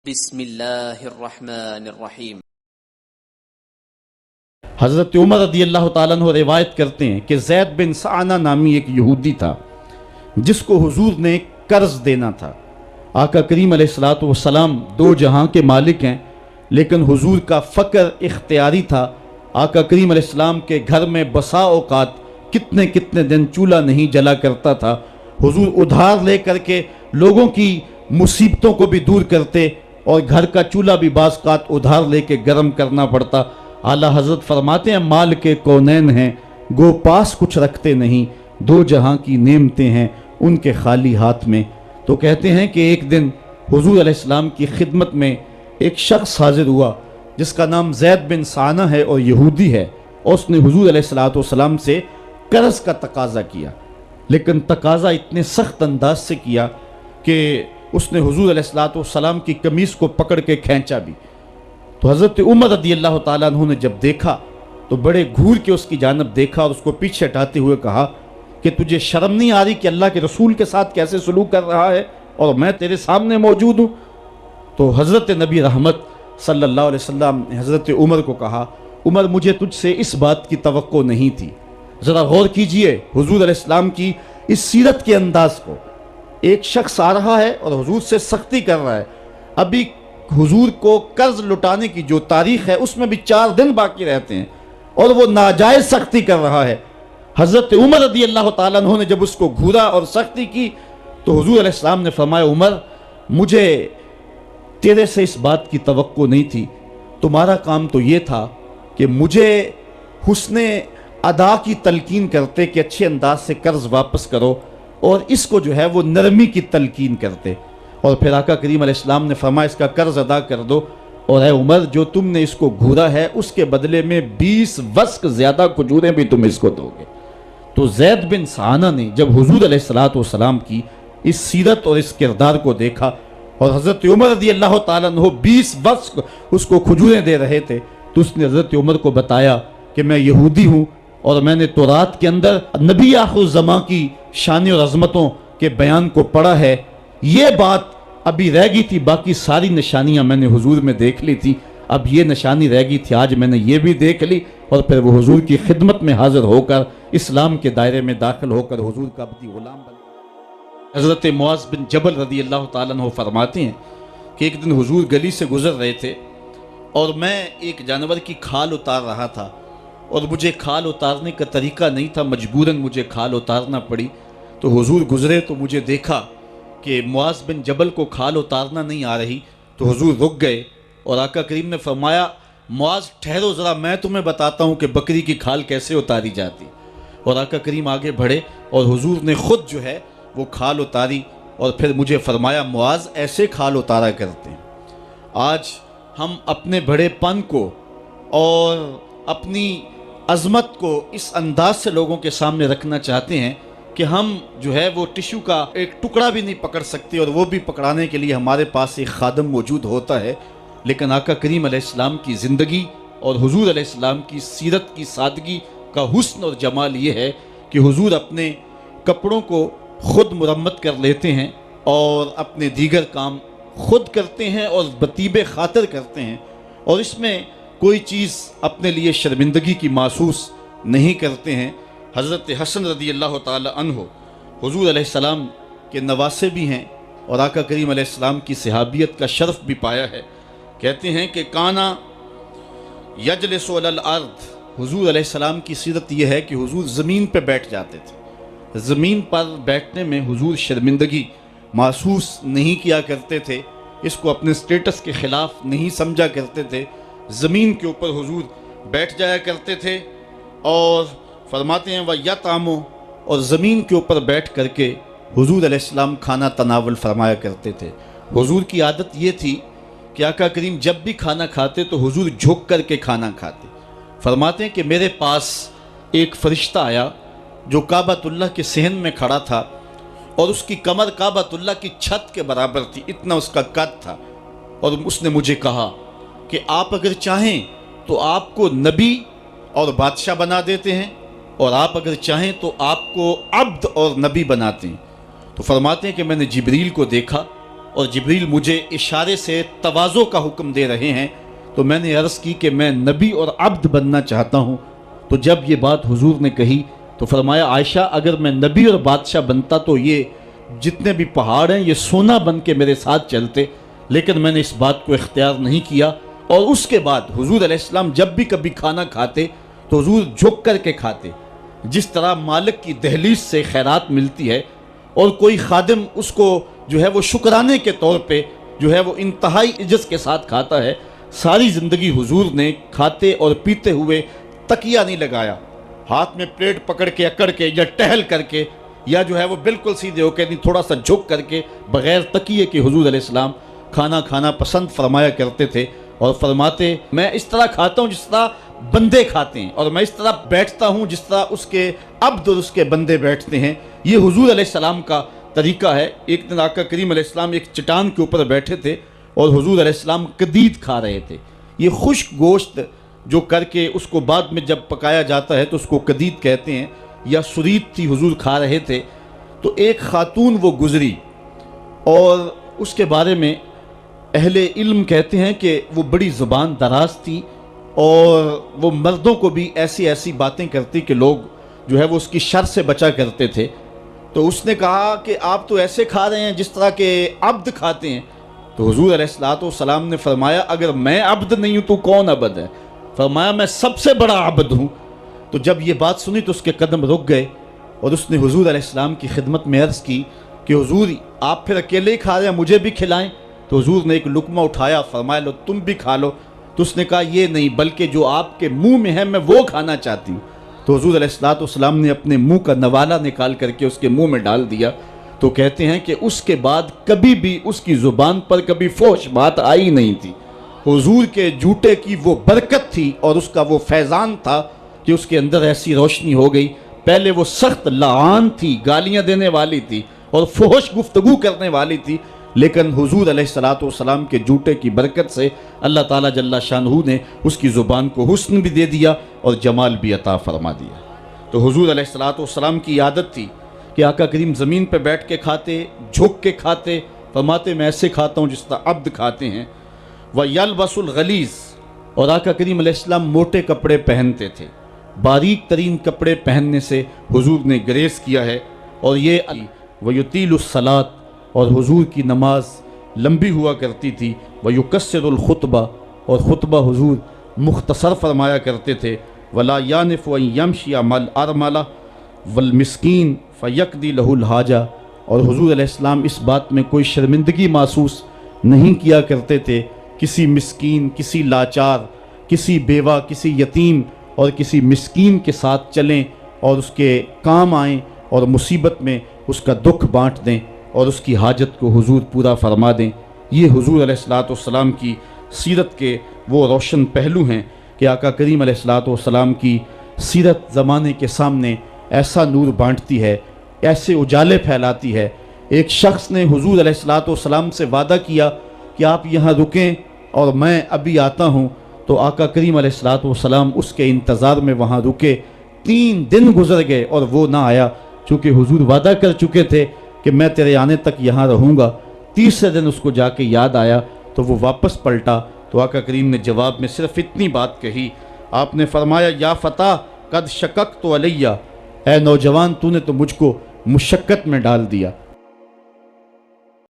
بسم اللہ الرحمن الرحیم۔ حضرت عمر رضی اللہ تعالیٰ عنہ روایت کرتے ہیں کہ زید بن سعنہ نامی ایک یہودی تھا جس کو حضور نے قرض دینا تھا۔ آقا کریم علیہ السلام دو جہاں کے مالک ہیں، لیکن حضور کا فقر اختیاری تھا۔ آقا کریم علیہ السلام کے گھر میں بسا اوقات کتنے دن چولہا نہیں جلا کرتا تھا۔ حضور ادھار لے کر کے لوگوں کی مصیبتوں کو بھی دور کرتے، اور گھر کا چولہا بھی بعض اوقات ادھار لے کے گرم کرنا پڑتا۔ اعلیٰ حضرت فرماتے ہیں مال کے کونین ہیں، گو پاس کچھ رکھتے نہیں، دو جہاں کی نعمتیں ہیں ان کے خالی ہاتھ میں۔ تو کہتے ہیں کہ ایک دن حضور علیہ السلام کی خدمت میں ایک شخص حاضر ہوا جس کا نام زید بن سعنہ ہے اور یہودی ہے، اور اس نے حضور علیہ السلام سے قرض کا تقاضا کیا، لیکن تقاضا اتنے سخت انداز سے کیا کہ اس نے حضور علیہ السلام کی قمیص کو پکڑ کے کھینچا بھی۔ تو حضرت عمر رضی اللہ تعالیٰ عنہ نے جب دیکھا تو بڑے گھور کے اس کی جانب دیکھا اور اس کو پیچھے ہٹاتے ہوئے کہا کہ تجھے شرم نہیں آ رہی کہ اللہ کے رسول کے ساتھ کیسے سلوک کر رہا ہے اور میں تیرے سامنے موجود ہوں؟ تو حضرت نبی رحمت صلی اللہ علیہ وسلم نے حضرت عمر کو کہا، عمر مجھے تجھ سے اس بات کی توقع نہیں تھی۔ ذرا غور کیجئے حضور علیہ السلام کی اس سیرت کے انداز کو۔ ایک شخص آ رہا ہے اور حضور سے سختی کر رہا ہے، ابھی حضور کو قرض لٹانے کی جو تاریخ ہے اس میں بھی 4 دن باقی رہتے ہیں، اور وہ ناجائز سختی کر رہا ہے۔ حضرت عمر رضی اللہ تعالیٰ عنہ نے جب اس کو گھورا اور سختی کی تو حضور علیہ السلام نے فرمایا، عمر مجھے تیرے سے اس بات کی توقع نہیں تھی، تمہارا کام تو یہ تھا کہ مجھے حسن ادا کی تلقین کرتے کہ اچھے انداز سے قرض واپس کرو، اور اس کو جو ہے وہ نرمی کی تلقین کرتے، اور پھر آقا کریم علیہ السلام نے فرمایا اس کا قرض ادا کر دو، اور اے عمر جو تم نے اس کو گھورا ہے اس کے بدلے میں 20 وسق زیادہ کھجوریں بھی تم اس کو دو گے۔ تو زید بن سعنہ نے جب حضور علیہ السلام کی اس سیرت اور اس کردار کو دیکھا، اور حضرت عمر رضی اللہ تعالیٰ عنہ 20 وسق اس کو کھجوریں دے رہے تھے، تو اس نے حضرت عمر کو بتایا کہ میں یہودی ہوں اور میں نے تورات کے اندر نبی آخر الزمان کی شان اور عظمتوں کے بیان کو پڑھا ہے، یہ بات ابھی رہ گئی تھی، باقی ساری نشانیاں میں نے حضور میں دیکھ لی تھی، اب یہ نشانی رہ گئی تھی، آج میں نے یہ بھی دیکھ لی۔ اور پھر وہ حضور کی خدمت میں حاضر ہو کر اسلام کے دائرے میں داخل ہو کر حضور کا عبدی غلام بن۔ حضرت معاذ بن جبل رضی اللہ تعالیٰ عنہ فرماتے ہیں کہ ایک دن حضور گلی سے گزر رہے تھے اور میں ایک جانور کی کھال اتار رہا تھا، اور مجھے کھال اتارنے کا طریقہ نہیں تھا، مجبوراً مجھے کھال اتارنا پڑی۔ تو حضور گزرے تو مجھے دیکھا کہ معاذ بن جبل کو کھال اتارنا نہیں آ رہی، تو حضور رک گئے اور آقا کریم نے فرمایا، معاذ ٹھہرو ذرا میں تمہیں بتاتا ہوں کہ بکری کی کھال کیسے اتاری جاتی۔ اور آقا کریم آگے بڑھے اور حضور نے خود جو ہے وہ کھال اتاری، اور پھر مجھے فرمایا، معاذ ایسے کھال اتارا کرتے ہیں۔ آج ہم اپنے بڑے پن کو اور اپنی عظمت کو اس انداز سے لوگوں کے سامنے رکھنا چاہتے ہیں کہ ہم جو ہے وہ ٹشو کا ایک ٹکڑا بھی نہیں پکڑ سکتے، اور وہ بھی پکڑانے کے لیے ہمارے پاس ایک خادم موجود ہوتا ہے۔ لیکن آقا کریم علیہ السلام کی زندگی اور حضور علیہ السلام کی سیرت کی سادگی کا حسن اور جمال یہ ہے کہ حضور اپنے کپڑوں کو خود مرمت کر لیتے ہیں اور اپنے دیگر کام خود کرتے ہیں اور بطیب خاطر کرتے ہیں، اور اس میں کوئی چیز اپنے لیے شرمندگی کی محسوس نہیں کرتے ہیں۔ حضرت حسن رضی اللہ تعالی عنہ حضور علیہ السلام کے نواسے بھی ہیں اور آقا کریم علیہ السلام کی صحابیت کا شرف بھی پایا ہے۔ کہتے ہیں کہ کانا یجلس علی الارض، حضور علیہ السلام کی سیرت یہ ہے کہ حضور زمین پہ بیٹھ جاتے تھے، زمین پر بیٹھنے میں حضور شرمندگی محسوس نہیں کیا کرتے تھے، اس کو اپنے سٹیٹس کے خلاف نہیں سمجھا کرتے تھے، زمین کے اوپر حضور بیٹھ جایا کرتے تھے، اور فرماتے ہیں وَيَطْعَمُ، اور زمین کے اوپر بیٹھ کر کے حضور علیہ السلام کھانا تناول فرمایا کرتے تھے۔ حضور کی عادت یہ تھی کہ آقا کریم جب بھی کھانا کھاتے تو حضور جھک کر کے کھانا کھاتے۔ فرماتے ہیں کہ میرے پاس ایک فرشتہ آیا جو کعبۃ اللہ کے صحن میں کھڑا تھا، اور اس کی کمر کعبۃ اللہ کی چھت کے برابر تھی، اتنا اس کا قد تھا، اور اس نے مجھے کہا کہ آپ اگر چاہیں تو آپ کو نبی اور بادشاہ بنا دیتے ہیں، اور آپ اگر چاہیں تو آپ کو عبد اور نبی بناتے ہیں۔ تو فرماتے ہیں کہ میں نے جبریل کو دیکھا اور جبریل مجھے اشارے سے تواضع کا حکم دے رہے ہیں، تو میں نے عرض کی کہ میں نبی اور عبد بننا چاہتا ہوں۔ تو جب یہ بات حضور نے کہی تو فرمایا عائشہ اگر میں نبی اور بادشاہ بنتا تو یہ جتنے بھی پہاڑ ہیں یہ سونا بن کے میرے ساتھ چلتے، لیکن میں نے اس بات کو اختیار نہیں کیا۔ اور اس کے بعد حضور علیہ السلام جب بھی کبھی کھانا کھاتے تو حضور جھک کر کے کھاتے، جس طرح مالک کی دہلیز سے خیرات ملتی ہے اور کوئی خادم اس کو جو ہے وہ شکرانے کے طور پہ جو ہے وہ انتہائی عجز کے ساتھ کھاتا ہے، ساری زندگی حضور نے کھاتے اور پیتے ہوئے تکیہ نہیں لگایا، ہاتھ میں پلیٹ پکڑ کے اکڑ کے یا ٹہل کر کے یا جو ہے وہ بالکل سیدھے ہو کے نہیں، تھوڑا سا جھک کر کے بغیر تکیے کے حضور علیہ السلام کھانا کھانا پسند فرمایا کرتے تھے، اور فرماتے میں اس طرح کھاتا ہوں جس طرح بندے کھاتے ہیں، اور میں اس طرح بیٹھتا ہوں جس طرح اس کے عبد اور اس کے بندے بیٹھتے ہیں۔ یہ حضور علیہ السلام کا طریقہ ہے۔ ایک دن آقا کریم علیہ السلام ایک چٹان کے اوپر بیٹھے تھے اور حضور علیہ السلام قدید کھا رہے تھے۔ یہ خشک گوشت جو کر کے اس کو بعد میں جب پکایا جاتا ہے تو اس کو قدید کہتے ہیں، یا سرید تھی، حضور کھا رہے تھے۔ تو ایک خاتون وہ گزری اور اس کے بارے میں اہل علم کہتے ہیں کہ وہ بڑی زبان دراز تھی اور وہ مردوں کو بھی ایسی ایسی باتیں کرتی کہ لوگ جو ہے وہ اس کی شر سے بچا کرتے تھے۔ تو اس نے کہا کہ آپ تو ایسے کھا رہے ہیں جس طرح کے عبد کھاتے ہیں۔ تو حضور علیہ السلام نے فرمایا اگر میں عبد نہیں ہوں تو کون عبد ہے؟ فرمایا میں سب سے بڑا عبد ہوں۔ تو جب یہ بات سنی تو اس کے قدم رک گئے اور اس نے حضور علیہ السلام کی خدمت میں عرض کی کہ حضور آپ پھر اکیلے ہی کھا رہے ہیں، مجھے بھی کھلائیں۔ تو حضور نے ایک لقمہ اٹھایا، فرمایا لو تم بھی کھا لو۔ تو اس نے کہا یہ نہیں، بلکہ جو آپ کے منہ میں ہے میں وہ کھانا چاہتی ہوں۔ تو حضور علیہ السلام نے اپنے منہ کا نوالا نکال کر کے اس کے منہ میں ڈال دیا۔ تو کہتے ہیں کہ اس کے بعد کبھی بھی اس کی زبان پر کبھی فحش بات آئی نہیں تھی۔ حضور کے جوٹے کی وہ برکت تھی اور اس کا وہ فیضان تھا کہ اس کے اندر ایسی روشنی ہو گئی۔ پہلے وہ سخت لعان تھی، گالیاں دینے والی تھی اور فحش گفتگو کرنے والی تھی، لیکن حضور علیہ السلام کے جوٹے کی برکت سے اللہ تعالیٰ جل شانہ نے اس کی زبان کو حسن بھی دے دیا اور جمال بھی عطا فرما دیا۔ تو حضور علیہ السلام کی عادت تھی کہ آقا کریم زمین پہ بیٹھ کے کھاتے، جھک کے کھاتے، فرماتے میں ایسے کھاتا ہوں جس طرح عبد کھاتے ہیں۔ وَيَلْبَسُ الْغَلِيظ، اور آقا کریم علیہ السلام موٹے کپڑے پہنتے تھے، باریک ترین کپڑے پہننے سے حضور نے گریز کیا ہے۔ اور یہ وَيُطِيلُ الصَّلَاةَ، اور حضور کی نماز لمبی ہوا کرتی تھی۔ وَيُقَصِّرُ الْخُطْبَةَ، اور خطبہ حضور مختصر فرمایا کرتے تھے۔ وَلَا يَانِفُ أَن يَمْشِيَ مَعَ الْأَرْمَلَةِ وَالْمِسْكِينِ فَيَقْضِي لَهُ الْحَاجَةَ، اور حضور علیہ السلام اس بات میں کوئی شرمندگی محسوس نہیں کیا کرتے تھے کسی مسکین، کسی لاچار، کسی بیوہ، کسی یتیم اور کسی مسکین کے ساتھ چلیں اور اس کے کام آئیں اور مصیبت میں اس کا دکھ بانٹ دیں اور اس کی حاجت کو حضور پورا فرما دیں۔ یہ حضور علیہ السلام کی سیرت کے وہ روشن پہلو ہیں کہ آقا کریم علیہ السلام کی سیرت زمانے کے سامنے ایسا نور بانٹتی ہے، ایسے اجالے پھیلاتی ہے۔ ایک شخص نے حضور علیہ السلام سے وعدہ کیا کہ آپ یہاں رکیں اور میں ابھی آتا ہوں، تو آقا کریم علیہ السلام اس کے انتظار میں وہاں رکے۔ 3 دن گزر گئے اور وہ نہ آیا، چونکہ حضور وعدہ کر چکے تھے کہ میں تیرے آنے تک یہاں رہوں گا۔ تیسرے دن اس کو جا کے یاد آیا تو وہ واپس پلٹا، تو آقا کریم نے جواب میں صرف اتنی بات کہی، آپ نے فرمایا یا فتیٰ قد شککت علیہ، اے نوجوان تو نے تو مجھ کو مشقت میں ڈال دیا۔